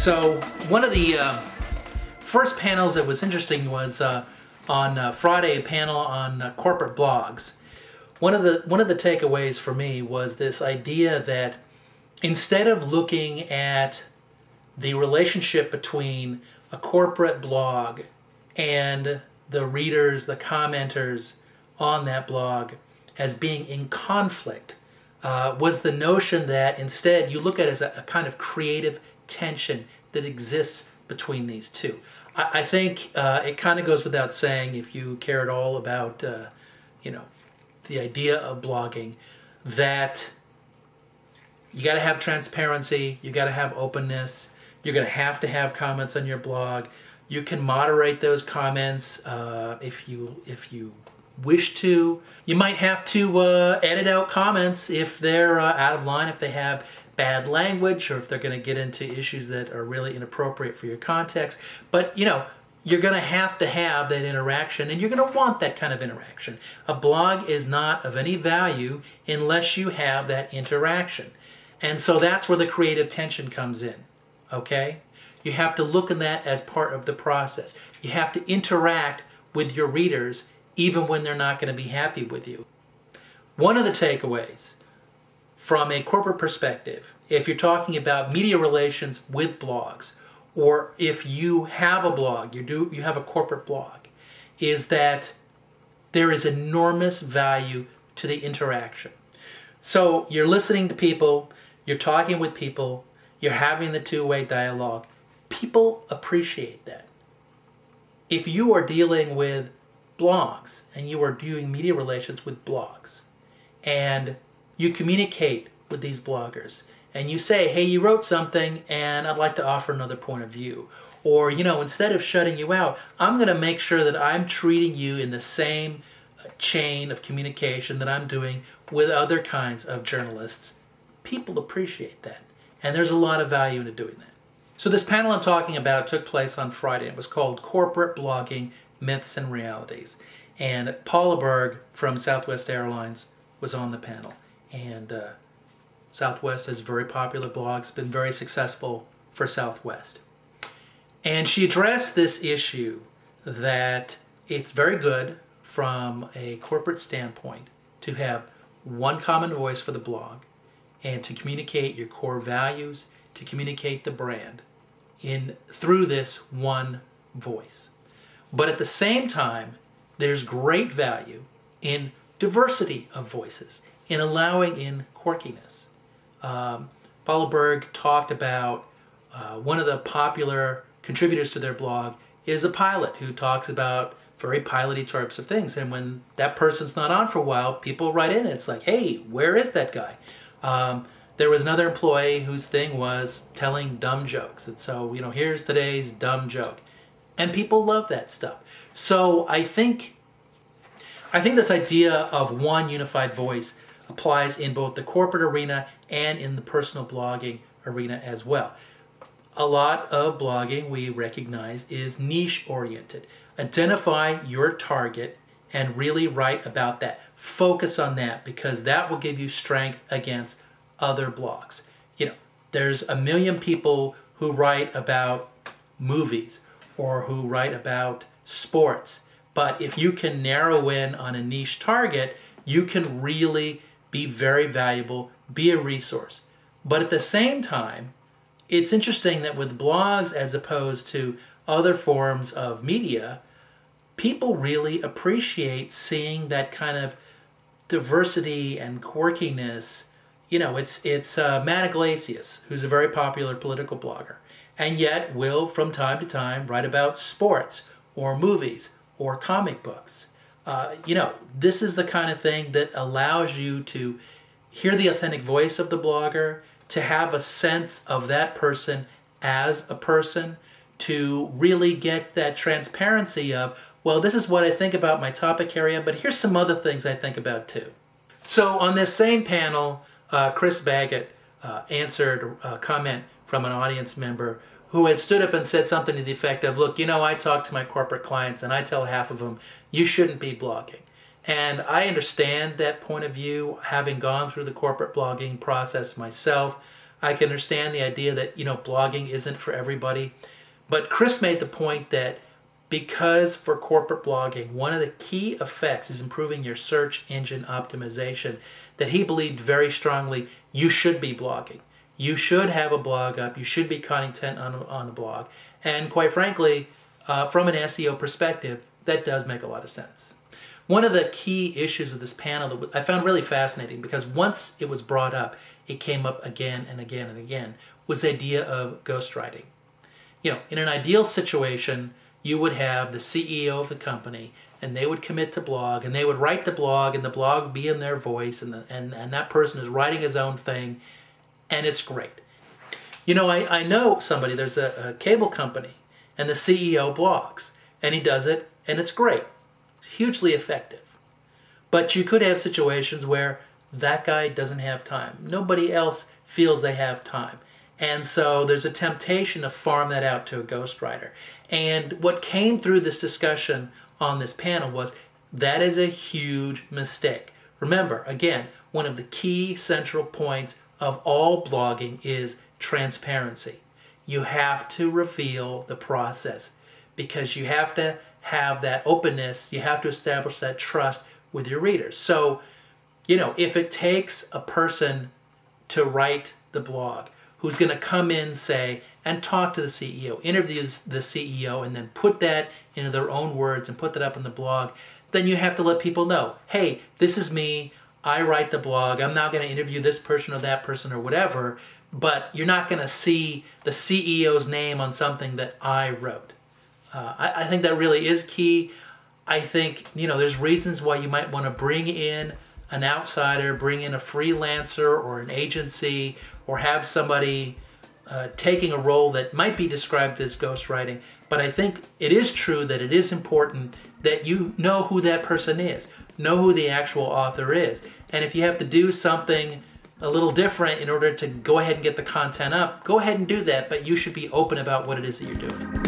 So one of the first panels that was interesting was on Friday, a panel on corporate blogs. One of the takeaways for me was this idea that instead of looking at the relationship between a corporate blog and the readers, the commenters on that blog as being in conflict, was the notion that instead you look at it as a kind of creative tension that exists between these two. I think it kind of goes without saying, if you care at all about you know, the idea of blogging, that you got to have transparency, you got to have openness, you're going to have comments on your blog. You can moderate those comments if you wish to. You might have to edit out comments if they're out of line, if they have bad language, or if they're going to get into issues that are really inappropriate for your context. But you know, you're going to have that interaction, and you're going to want that kind of interaction. A blog is not of any value unless you have that interaction. And so that's where the creative tension comes in, okay? You have to look at that as part of the process. You have to interact with your readers even when they're not going to be happy with you. One of the takeaways from a corporate perspective, if you're talking about media relations with blogs, or if you have a blog, you have a corporate blog, is that there is enormous value to the interaction. So you're listening to people, you're talking with people, you're having the two-way dialogue. People appreciate that. If you are dealing with blogs and you are doing media relations with blogs and you communicate with these bloggers and you say, hey, you wrote something and I'd like to offer another point of view. Or, you know, instead of shutting you out, I'm going to make sure that I'm treating you in the same chain of communication that I'm doing with other kinds of journalists. People appreciate that. And there's a lot of value in doing that. So this panel I'm talking about took place on Friday. It was called Corporate Blogging, Myths and Realities. And Paula Berg from Southwest Airlines was on the panel. And Southwest has very popular blogs, been very successful for Southwest. And she addressed this issue that it's very good from a corporate standpoint to have one common voice for the blog and to communicate your core values, to communicate the brand through this one voice. But at the same time, there's great value in diversity of voices, in allowing in quirkiness. Paula Berg talked about one of the popular contributors to their blog is a pilot who talks about very piloty types of things. And when that person's not on for a while, people write in and it's like, hey, where is that guy? There was another employee whose thing was telling dumb jokes. And so, you know, here's today's dumb joke. And people love that stuff. So I think this idea of one unified voice applies in both the corporate arena and in the personal blogging arena as well. A lot of blogging, we recognize, is niche-oriented. Identify your target and really write about that. Focus on that, because that will give you strength against other blogs. You know, there's a million people who write about movies or who write about sports. But if you can narrow in on a niche target, you can really be very valuable, be a resource. But at the same time, it's interesting that with blogs as opposed to other forms of media, people really appreciate seeing that kind of diversity and quirkiness. You know, it's Matt Iglesias, who's a very popular political blogger, and yet will from time to time write about sports or movies or comic books. You know, this is the kind of thing that allows you to hear the authentic voice of the blogger, to have a sense of that person as a person, to really get that transparency of, well, this is what I think about my topic area, but here's some other things I think about too. So on this same panel, Chris Baggett answered a comment from an audience member who had stood up and said something to the effect of, look, you know, I talk to my corporate clients and I tell half of them, you shouldn't be blogging. And I understand that point of view, having gone through the corporate blogging process myself. I can understand the idea that, blogging isn't for everybody. But Chris made the point that because for corporate blogging, one of the key effects is improving your search engine optimization, that he believed very strongly you should be blogging. You should have a blog up. You should be content on a blog. And quite frankly, from an SEO perspective, that does make a lot of sense. One of the key issues of this panel that I found really fascinating, because once it was brought up, it came up again and again and again, was the idea of ghostwriting. In an ideal situation, you would have the CEO of the company, and they would commit to blog, and they would write the blog, and the blog would be in their voice, and that person is writing his own thing, and it's great. I know somebody, there's a cable company, and the CEO blogs, and he does it, and it's great. It's hugely effective. But you could have situations where that guy doesn't have time. Nobody else feels they have time. And so there's a temptation to farm that out to a ghostwriter. And what came through this discussion on this panel was that is a huge mistake. Remember, again, one of the key central points of all blogging is transparency. You have to reveal the process because you have to have that openness. You have to establish that trust with your readers. So, if it takes a person to write the blog who's going to come in, say, and talk to the CEO, interview the CEO, and then put that into their own words and put that up on the blog, then you have to let people know, hey, this is me. I write the blog. I'm not going to interview this person or that person or whatever, but you're not going to see the CEO's name on something that I wrote. I think that really is key. I think, there's reasons why you might want to bring in an outsider, bring in a freelancer or an agency, or have somebody taking a role that might be described as ghostwriting. But I think it is true that it is important that you know who that person is, know who the actual author is. And if you have to do something a little different in order to go ahead and get the content up, go ahead and do that, but you should be open about what it is that you're doing.